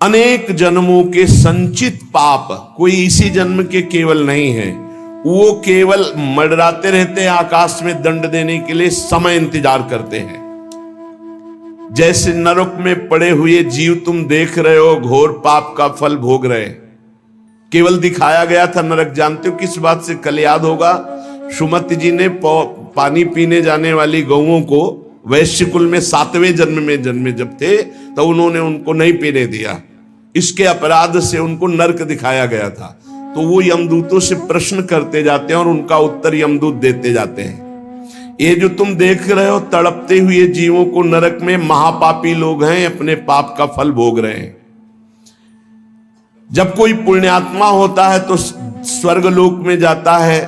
अनेक जन्मों के संचित पाप, कोई इसी जन्म के केवल नहीं है, वो केवल मंडराते रहते हैं आकाश में दंड देने के लिए, समय इंतजार करते हैं। जैसे नरक में पड़े हुए जीव तुम देख रहे हो, घोर पाप का फल भोग रहे, केवल दिखाया गया था नरक। जानते हो किस बात से? कल याद होगा, सुमति जी ने पानी पीने जाने वाली गौओं को वैश्य कुल में 7वें जन्म में जन्मे जब थे, तो उन्होंने उनको नहीं पीने दिया। इसके अपराध से उनको नरक दिखाया गया था। तो वो यमदूतों से प्रश्न करते जाते हैं और उनका उत्तर यमदूत देते जाते हैं। ये जो तुम देख रहे हो तड़पते हुए जीवों को नरक में, महापापी लोग हैं, अपने पाप का फल भोग रहे हैं। जब कोई पुण्यात्मा होता है तो स्वर्गलोक में जाता है,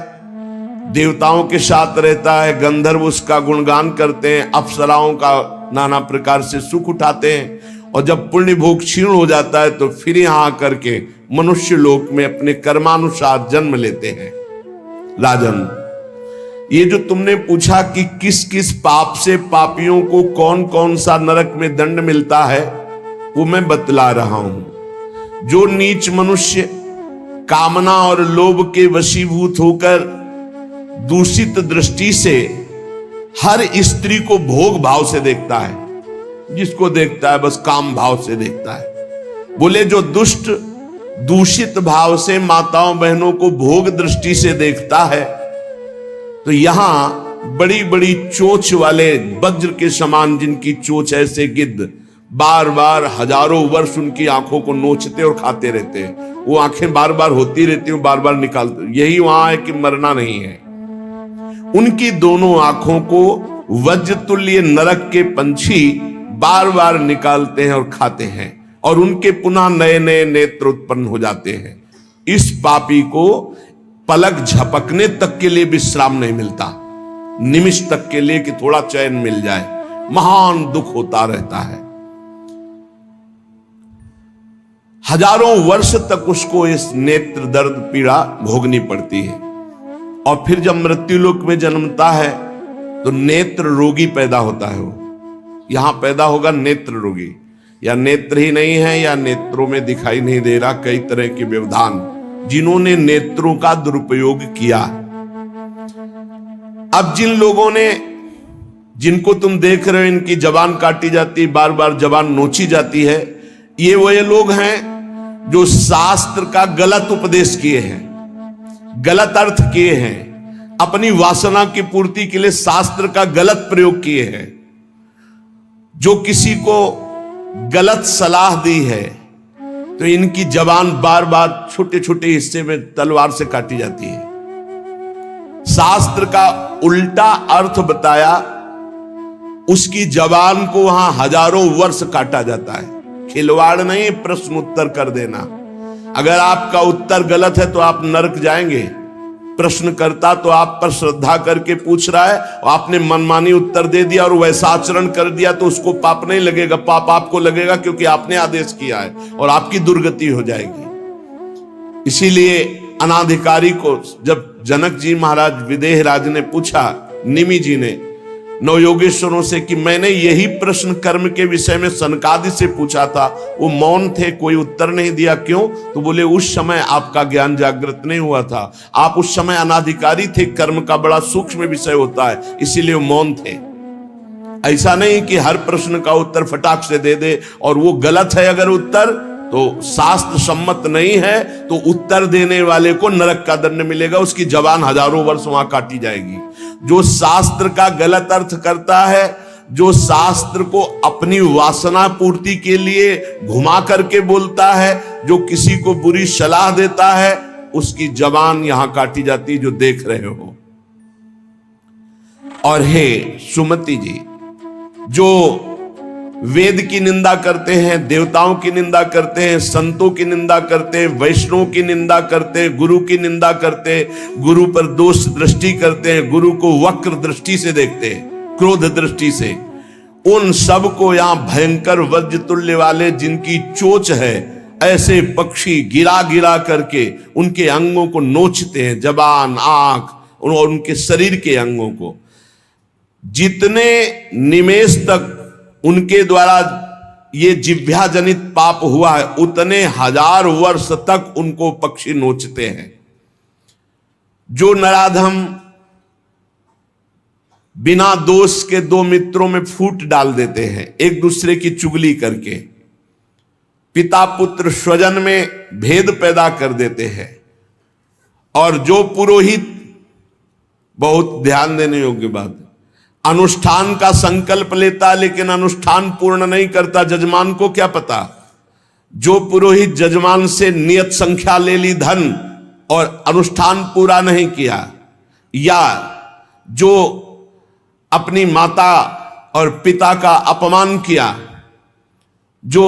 देवताओं के साथ रहता है, गंधर्व उसका गुणगान करते हैं, अप्सराओं का नाना प्रकार से सुख उठाते हैं। और जब पुण्य भोग क्षीण हो जाता है तो फिर यहां आकर के मनुष्य लोक में अपने कर्मानुसार जन्म लेते हैं। राजन, ये जो तुमने पूछा कि किस किस पाप से पापियों को कौन कौन सा नरक में दंड मिलता है, वो मैं बतला रहा हूं। जो नीच मनुष्य कामना और लोभ के वशीभूत होकर दूषित दृष्टि से हर स्त्री को भोग भाव से देखता है, जिसको देखता है बस काम भाव से देखता है। बोले जो दुष्ट दूषित भाव से माताओं बहनों को भोग दृष्टि से देखता है, तो यहां बड़ी बड़ी चोंच वाले वज्र के समान जिनकी चोंच ऐसे गिद्ध बार बार हजारों वर्ष उनकी आंखों को नोचते और खाते रहते हैं। वो आंखें बार बार होती रहती हैं, बार बार निकालते, यही वहां है कि मरना नहीं है। उनकी दोनों आंखों को वज्र तुल्य नरक के पंछी बार बार निकालते हैं और खाते हैं, और उनके पुनः नए नए नेत्र उत्पन्न हो जाते हैं। इस पापी को पलक झपकने तक के लिए विश्राम नहीं मिलता, निमिष तक के लिए कि थोड़ा चैन मिल जाए, महान दुख होता रहता है। हजारों वर्ष तक उसको इस नेत्र दर्द पीड़ा भोगनी पड़ती है। और फिर जब मृत्युलोक में जन्मता है तो नेत्र रोगी पैदा होता है। वो यहां पैदा होगा नेत्र रोगी, या नेत्र ही नहीं है या नेत्रों में दिखाई नहीं दे रहा, कई तरह के व्यवधान, जिन्होंने नेत्रों का दुरुपयोग किया। अब जिन लोगों ने, जिनको तुम देख रहे हो इनकी जबान काटी जाती, बार बार जबान नोची जाती है, ये वही लोग हैं जो शास्त्र का गलत उपदेश किए हैं, गलत अर्थ किए हैं, अपनी वासना की पूर्ति के लिए शास्त्र का गलत प्रयोग किए हैं। जो किसी को गलत सलाह दी है तो इनकी जबान बार बार छोटे छोटे हिस्से में तलवार से काटी जाती है। शास्त्र का उल्टा अर्थ बताया, उसकी जबान को वहां हजारों वर्ष काटा जाता है। खिलवाड़ नहीं, प्रश्न उत्तर कर देना। अगर आपका उत्तर गलत है तो आप नरक जाएंगे। प्रश्न करता तो आप पर श्रद्धा करके पूछ रहा है, और आपने मनमानी उत्तर दे दिया और वैसा आचरण कर दिया तो उसको पाप नहीं लगेगा, पाप आपको लगेगा क्योंकि आपने आदेश किया है, और आपकी दुर्गति हो जाएगी। इसीलिए अनाधिकारी को जब जनक जी महाराज विदेह राज ने पूछा, निमि जी ने नवयोगेश्वरों से कि मैंने यही प्रश्न कर्म के विषय में सनकादि से पूछा था, वो मौन थे, कोई उत्तर नहीं दिया, क्यों? तो बोले उस समय आपका ज्ञान जागृत नहीं हुआ था, आप उस समय अनाधिकारी थे, कर्म का बड़ा सूक्ष्म विषय होता है, इसीलिए वो मौन थे। ऐसा नहीं कि हर प्रश्न का उत्तर फटाक से दे दे, और वो गलत है अगर उत्तर तो शास्त्र सम्मत नहीं है तो उत्तर देने वाले को नरक का दंड मिलेगा, उसकी जबान हजारों वर्ष वहां काटी जाएगी। जो शास्त्र का गलत अर्थ करता है, जो शास्त्र को अपनी वासना पूर्ति के लिए घुमा करके बोलता है, जो किसी को बुरी सलाह देता है, उसकी जबान यहां काटी जाती, जो देख रहे हो। और हे सुमति जी, जो वेद की निंदा करते हैं, देवताओं की निंदा करते हैं, संतों की निंदा करते हैं, वैष्णव की निंदा करते हैं, गुरु की निंदा करते हैं, गुरु पर दोष दृष्टि करते हैं, गुरु को वक्र दृष्टि से देखते हैं, क्रोध दृष्टि से, उन सब को यहां भयंकर वज्र तुल्य वाले जिनकी चोंच है, ऐसे पक्षी गिरा गिरा करके उनके अंगों को नोचते हैं, जबान, आंख और उनके शरीर के अंगों को। जितने निमेष तक उनके द्वारा ये जिह्वा जनित पाप हुआ है, उतने हजार वर्ष तक उनको पक्षी नोचते हैं। जो नराधम बिना दोष के दो मित्रों में फूट डाल देते हैं, एक दूसरे की चुगली करके, पिता पुत्र स्वजन में भेद पैदा कर देते हैं, और जो पुरोहित, बहुत ध्यान देने योग्य बात, अनुष्ठान का संकल्प लेता लेकिन अनुष्ठान पूर्ण नहीं करता, जजमान को क्या पता। जो पुरोहित जजमान से नियत संख्या ले ली धन और अनुष्ठान पूरा नहीं किया, या जो अपनी माता और पिता का अपमान किया, जो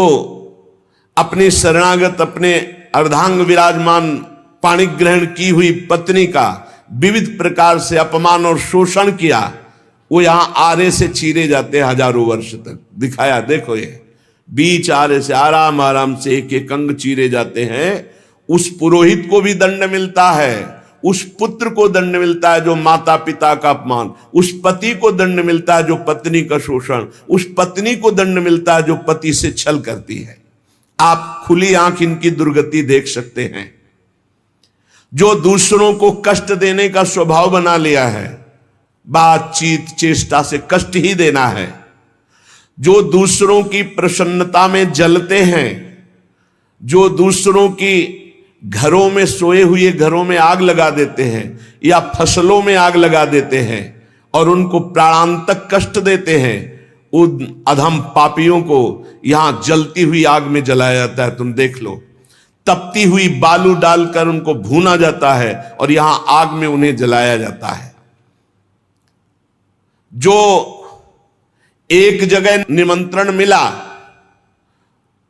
अपनी शरणागत अपने अर्धांग विराजमान पाणिक ग्रहण की हुई पत्नी का विविध प्रकार से अपमान और शोषण किया, वो यहां आरे से चीरे जाते हैं हजारों वर्ष तक। दिखाया, देखो ये बीच आरे से आराम आराम से एक एक अंग चीरे जाते हैं। उस पुरोहित को भी दंड मिलता है, उस पुत्र को दंड मिलता है जो माता पिता का अपमान, उस पति को दंड मिलता है जो पत्नी का शोषण, उस पत्नी को दंड मिलता है जो पति से छल करती है। आप खुली आंख इनकी दुर्गति देख सकते हैं। जो दूसरों को कष्ट देने का स्वभाव बना लिया है, बातचीत चेष्टा से कष्ट ही देना है, जो दूसरों की प्रसन्नता में जलते हैं, जो दूसरों की घरों में सोए हुए घरों में आग लगा देते हैं या फसलों में आग लगा देते हैं और उनको प्राणांतक कष्ट देते हैं, उन अधम पापियों को यहां जलती हुई आग में जलाया जाता है। तुम देख लो, तपती हुई बालू डालकर उनको भूना जाता है और यहां आग में उन्हें जलाया जाता है। जो एक जगह निमंत्रण मिला,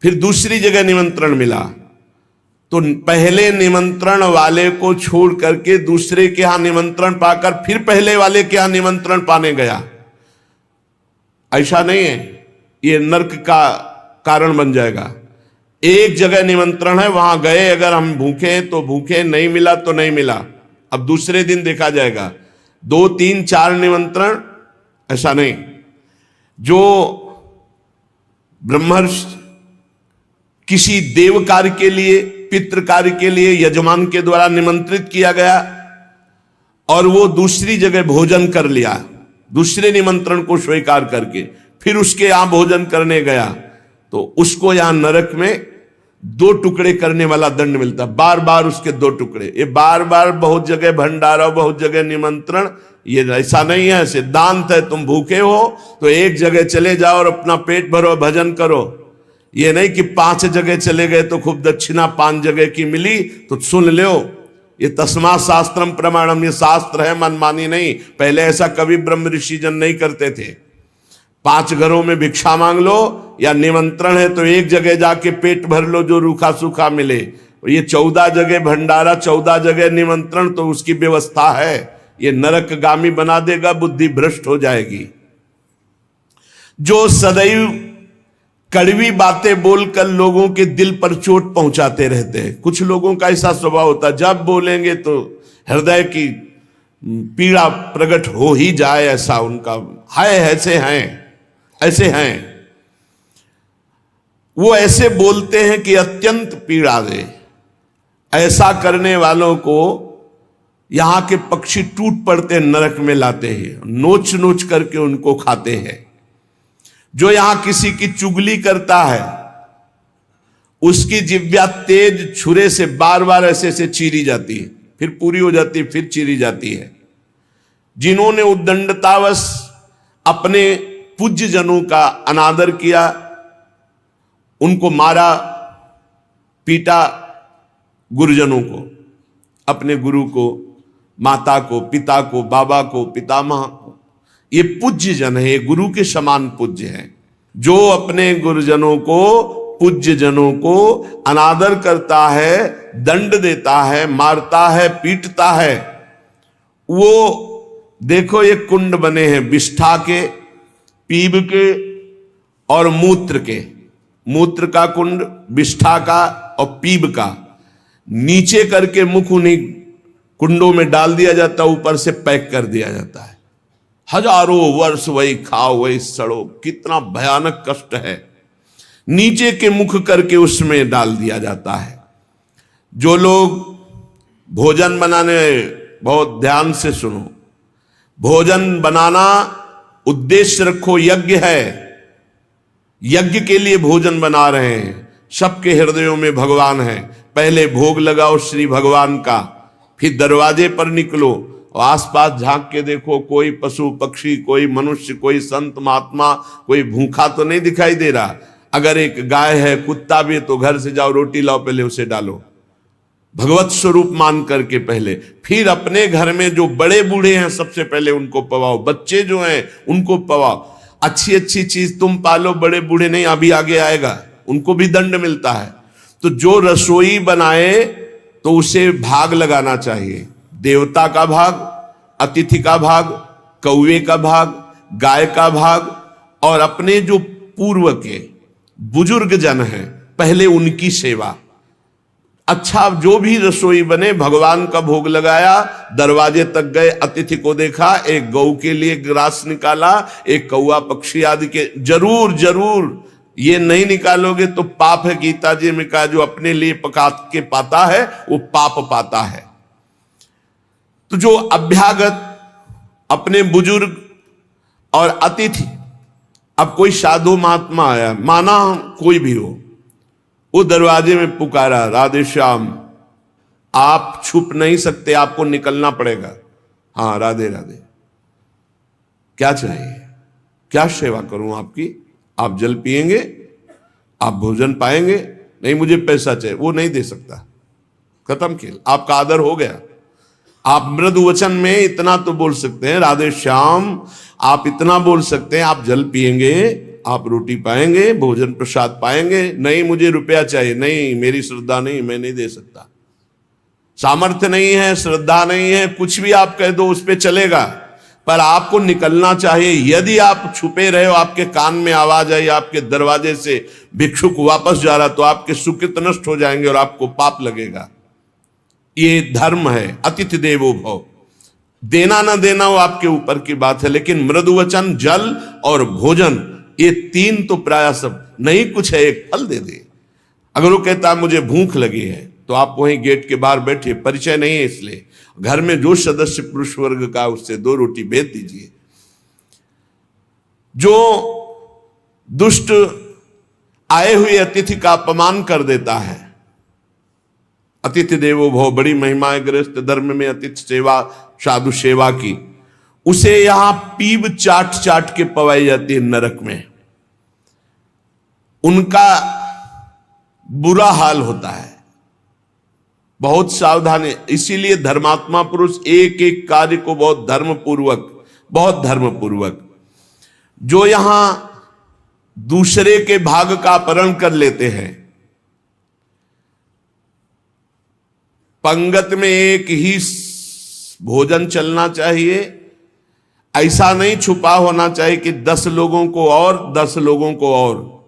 फिर दूसरी जगह निमंत्रण मिला, तो पहले निमंत्रण वाले को छोड़ करके दूसरे के यहां निमंत्रण पाकर फिर पहले वाले के यहां निमंत्रण पाने गया, ऐसा नहीं है। ये नरक का कारण बन जाएगा। एक जगह निमंत्रण है, वहां गए, अगर हम भूखे हैं तो भूखे, नहीं मिला तो नहीं मिला, अब दूसरे दिन देखा जाएगा। 2 3 4 निमंत्रण, ऐसा नहीं। जो ब्रह्मर्षि किसी देव कार्य के लिए, पितृ कार्य के लिए यजमान के द्वारा निमंत्रित किया गया और वो दूसरी जगह भोजन कर लिया, दूसरे निमंत्रण को स्वीकार करके फिर उसके यहां भोजन करने गया, तो उसको यहां नरक में 2 टुकड़े करने वाला दंड मिलता। बार बार उसके 2 टुकड़े। ये बार बार बहुत जगह भंडारा, बहुत जगह निमंत्रण, ये ऐसा नहीं है। सिद्धांत है, तुम भूखे हो तो एक जगह चले जाओ और अपना पेट भरो, भजन करो। ये नहीं कि 5 जगह चले गए तो खूब दक्षिणा 5 जगह की मिली तो सुन लो। ये तस्मा शास्त्रम प्रमाणम, ये शास्त्र है, मनमानी नहीं। पहले ऐसा कभी ब्रह्म ऋषि जन नहीं करते थे। 5 घरों में भिक्षा मांग लो, या निमंत्रण है तो एक जगह जाके पेट भर लो जो रूखा सूखा मिले। ये 14 जगह भंडारा, 14 जगह निमंत्रण, तो उसकी व्यवस्था है। ये नरकगामी बना देगा, बुद्धि भ्रष्ट हो जाएगी। जो सदैव कड़वी बातें बोलकर लोगों के दिल पर चोट पहुंचाते रहते हैं। कुछ लोगों का ऐसा स्वभाव होता है, जब बोलेंगे तो हृदय की पीड़ा प्रकट हो ही जाए, ऐसा उनका है। ऐसे हैं वो, ऐसे बोलते हैं कि अत्यंत पीड़ा दे। ऐसा करने वालों को यहां के पक्षी टूट पड़ते नरक में लाते हैं, नोच नोच करके उनको खाते हैं। जो यहां किसी की चुगली करता है, उसकी जिह्वा तेज छुरे से बार बार ऐसे चीरी जाती है, फिर पूरी हो जाती है, फिर चीरी जाती है। जिन्होंने उद्दंडतावश अपने पूज्य जनों का अनादर किया, उनको मारा पीटा, गुरुजनों को, अपने गुरु को, माता को, पिता को, बाबा को, पितामह को, ये पूज्य जन है, ये गुरु के समान पूज्य हैं। जो अपने गुरुजनों को, पूज्य जनों को अनादर करता है, दंड देता है, मारता है, पीटता है, वो देखो ये कुंड बने हैं विष्ठा के, पीब के और मूत्र के। मूत्र का कुंड, विष्ठा का और पीब का। नीचे करके मुख उन्हीं कुंडों में डाल दिया जाता है, ऊपर से पैक कर दिया जाता है। हजारों वर्ष वही खाओ, वही सड़ो, कितना भयानक कष्ट है। नीचे के मुख करके उसमें डाल दिया जाता है। जो लोग भोजन बनाने, बहुत ध्यान से सुनो, भोजन बनाना उद्देश्य रखो, यज्ञ है, यज्ञ के लिए भोजन बना रहे हैं। सबके हृदयों में भगवान है। पहले भोग लगाओ श्री भगवान का, फिर दरवाजे पर निकलो और आसपास झांक के देखो, कोई पशु पक्षी, कोई मनुष्य, कोई संत महात्मा, कोई भूखा तो नहीं दिखाई दे रहा। अगर एक गाय है, कुत्ता भी है, तो घर से जाओ, रोटी लाओ, पहले उसे डालो, भगवत स्वरूप मान करके पहले। फिर अपने घर में जो बड़े बूढ़े हैं सबसे पहले उनको पवाओ, बच्चे जो हैं उनको पवाओ। अच्छी अच्छी चीज तुम पालो, बड़े बूढ़े नहीं, अभी आगे आएगा, उनको भी दंड मिलता है। तो जो रसोई बनाए तो उसे भाग लगाना चाहिए, देवता का भाग, अतिथि का भाग, कौवे का भाग, गाय का भाग, और अपने जो पूर्व के बुजुर्ग जन हैं पहले उनकी सेवा। अच्छा, जो भी रसोई बने, भगवान का भोग लगाया, दरवाजे तक गए, अतिथि को देखा, एक गौ के लिए ग्रास निकाला, एक कौवा पक्षी आदि के, जरूर जरूर ये नहीं निकालोगे तो पाप है। गीता जी में कहा, जो अपने लिए पका के पाता है वो पाप पाता है। तो जो अभ्यागत, अपने बुजुर्ग और अतिथि, अब कोई साधु महात्मा आया, माना कोई भी हो, वो दरवाजे में पुकारा, राधे श्याम, आप छुप नहीं सकते, आपको निकलना पड़ेगा। हाँ, राधे राधे, क्या चाहिए, क्या सेवा करूं आपकी? आप जल पिएंगे, आप भोजन पाएंगे? नहीं, मुझे पैसा चाहिए। वो नहीं दे सकता, खत्म खेल, आपका आदर हो गया। आप मृदु वचन में इतना तो बोल सकते हैं, राधे श्याम, आप इतना बोल सकते हैं, आप जल पिएंगे, आप रोटी पाएंगे, भोजन प्रसाद पाएंगे। नहीं, मुझे रुपया चाहिए। नहीं, मेरी श्रद्धा नहीं, मैं नहीं दे सकता, सामर्थ्य नहीं है, श्रद्धा नहीं है, कुछ भी आप कह दो उस पर चलेगा, पर आपको निकलना चाहिए। यदि आप छुपे रहे हो, आपके कान में आवाज आई, आपके दरवाजे से भिक्षुक वापस जा रहा, तो आपके सुकृत नष्ट हो जाएंगे और आपको पाप लगेगा। ये धर्म है, अतिथि देवो भव। देना ना देना वो आपके ऊपर की बात है, लेकिन मृदु वचन, जल और भोजन, ये तीन तो प्राय सब, नहीं कुछ है, एक फल दे दे। अगर वो कहता है मुझे भूख लगी है, तो आप वहीं गेट के बाहर बैठिए, परिचय नहीं है इसलिए, घर में जो सदस्य पुरुष वर्ग का, उससे 2 रोटी भेज दीजिए। जो दुष्ट आए हुए अतिथि का अपमान कर देता है, अतिथि देवो भव, बड़ी महिमा है गृहस्थ धर्म में अतिथि सेवा, साधु सेवा की, उसे यहां पीब चाट चाट के पवाई जाती है नरक में। उनका बुरा हाल होता है, बहुत सावधानी। इसीलिए धर्मात्मा पुरुष एक एक कार्य को बहुत धर्मपूर्वक, जो यहां दूसरे के भाग का अपहरण कर लेते हैं, पंगत में एक ही भोजन चलना चाहिए, ऐसा नहीं छुपा होना चाहिए कि 10 लोगों को और 10 लोगों को और।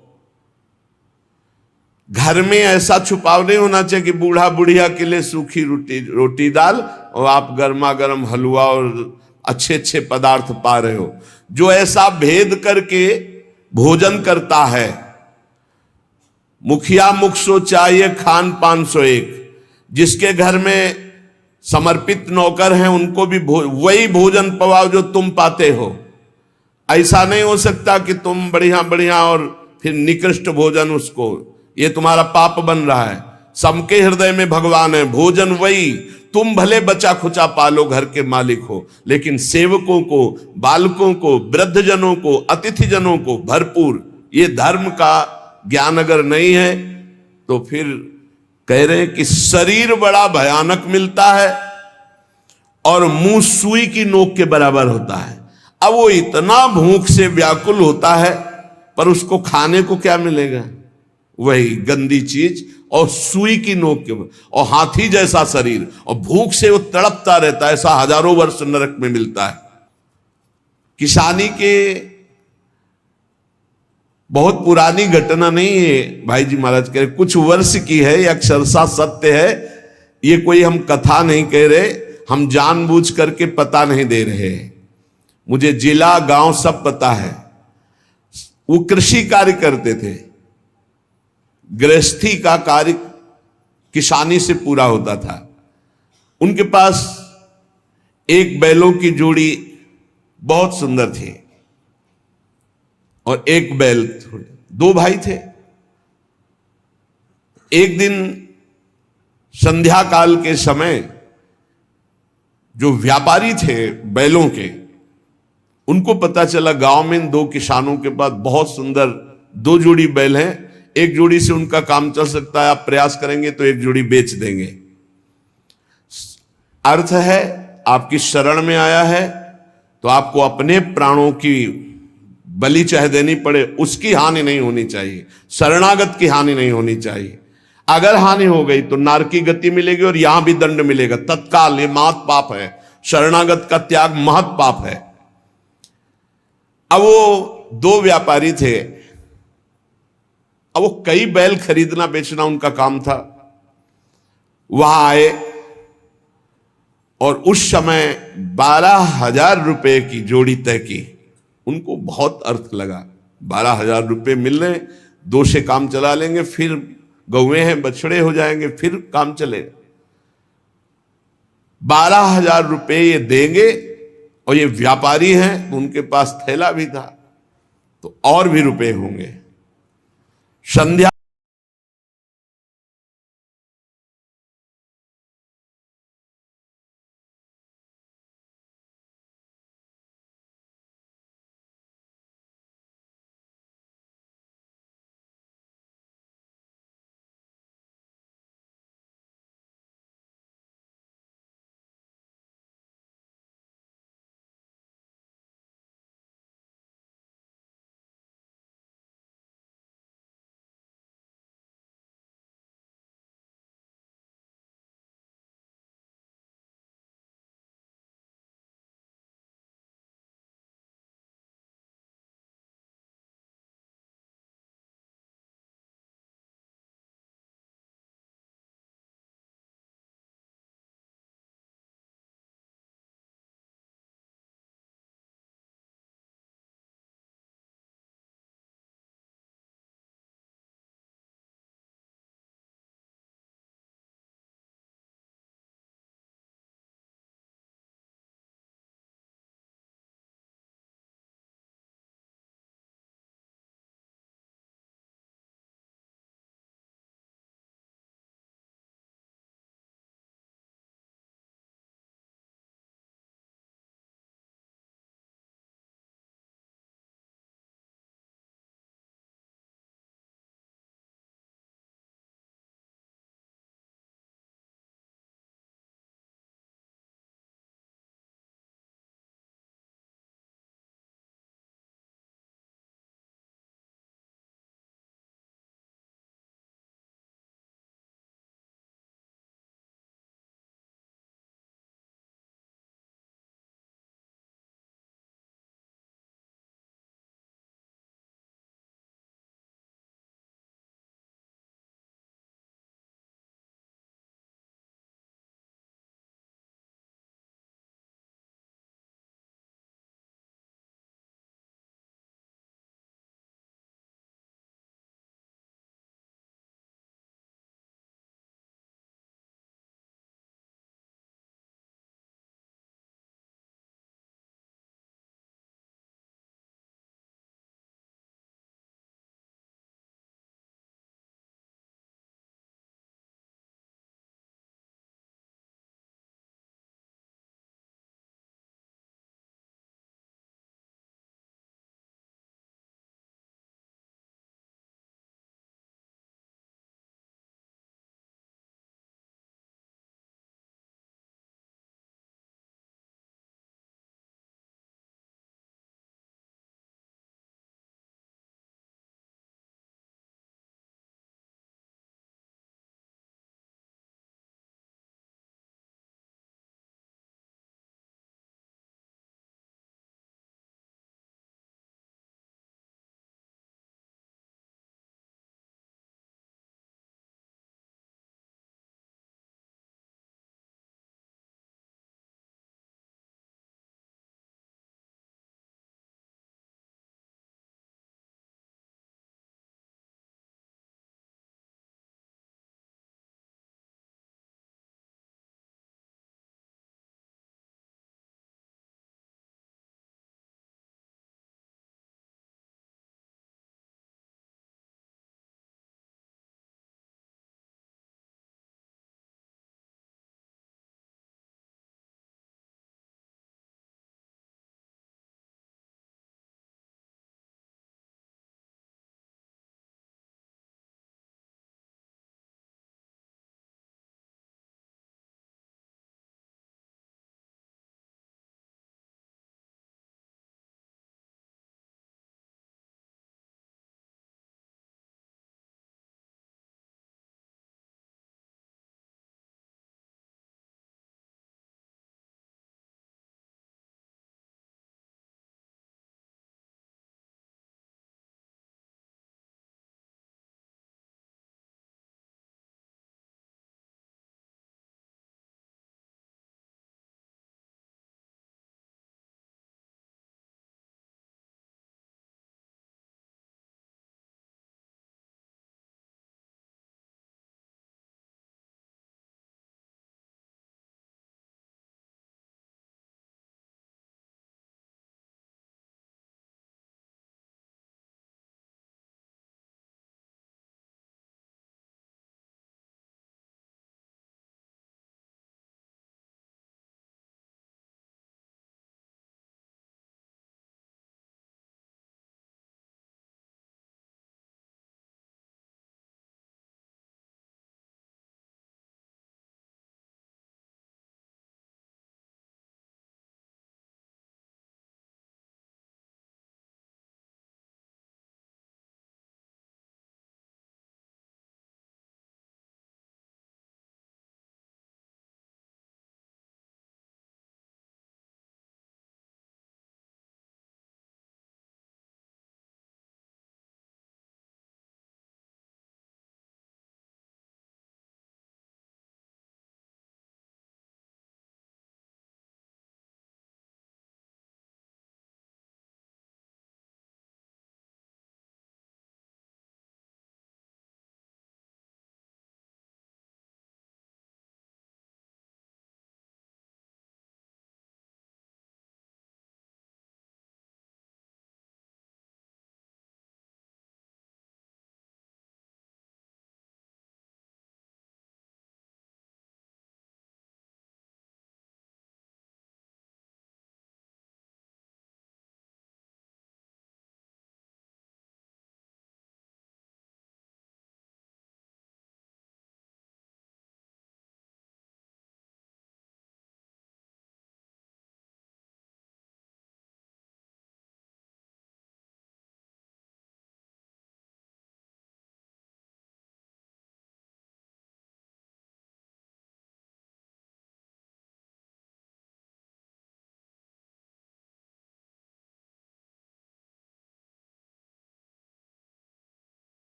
घर में ऐसा छुपाव नहीं होना चाहिए कि बूढ़ा बुढ़िया के लिए सूखी रोटी दाल और आप गर्मा गर्म हलवा और अच्छे अच्छे पदार्थ पा रहे हो। जो ऐसा भेद करके भोजन करता है, मुखिया मुख सो चाहिए, खान पान सो एक। जिसके घर में समर्पित नौकर हैं उनको भी वही भोजन पवाओ जो तुम पाते हो। ऐसा नहीं हो सकता कि तुम बढ़िया बढ़िया और फिर निकृष्ट भोजन उसको, ये तुम्हारा पाप बन रहा है। सबके हृदय में भगवान है, भोजन वही, तुम भले बचा खुचा पालो, घर के मालिक हो, लेकिन सेवकों को, बालकों को, वृद्धजनों को, अतिथि जनों को भरपूर। ये धर्म का ज्ञान अगर नहीं है तो फिर कह रहे कि शरीर बड़ा भयानक मिलता है और मुंह सुई की नोक के बराबर होता है। अब वो इतना भूख से व्याकुल होता है, पर उसको खाने को क्या मिलेगा? वही गंदी चीज और सुई की नोक के, और हाथी जैसा शरीर, और भूख से वो तड़पता रहता है। ऐसा हजारों वर्ष नरक में मिलता है। किसानी के बहुत पुरानी घटना नहीं है, भाई जी महाराज कह रहे, कुछ वर्ष की है, ये अक्षरशः सत्य है। ये कोई हम कथा नहीं कह रहे, हम जानबूझ करके पता नहीं दे रहे। मुझे जिला गांव सब पता है। वो कृषि कार्य करते थे, गृहस्थी का कार्य किसानी से पूरा होता था। उनके पास एक बैलों की जोड़ी बहुत सुंदर थी और एक बैल, दो भाई थे। एक दिन संध्या काल के समय जो व्यापारी थे बैलों के, उनको पता चला गांव में दो किसानों के पास बहुत सुंदर दो जोड़ी बैल हैं, एक जोड़ी से उनका काम चल सकता है, आप प्रयास करेंगे तो एक जोड़ी बेच देंगे। अर्थ है आपकी शरण में आया है तो आपको अपने प्राणों की बलि चाहे देनी पड़े, उसकी हानि नहीं होनी चाहिए, शरणागत की हानि नहीं होनी चाहिए। अगर हानि हो गई तो नारकी गति मिलेगी और यहां भी दंड मिलेगा तत्काल। ये महत पाप है, शरणागत का त्याग महत पाप है। अब वो दो व्यापारी थे, अब वो कई बैल खरीदना बेचना उनका काम था। वहां आए और उस समय 12,000 रुपए की जोड़ी तय की। उनको बहुत अर्थ लगा, 12,000 रुपए मिल रहे, दो से काम चला लेंगे, फिर गौवे हैं बछड़े हो जाएंगे, फिर काम चलेगा। 12,000 रुपए ये देंगे और ये व्यापारी हैं तो उनके पास थैला भी था तो और भी रुपए होंगे। संध्या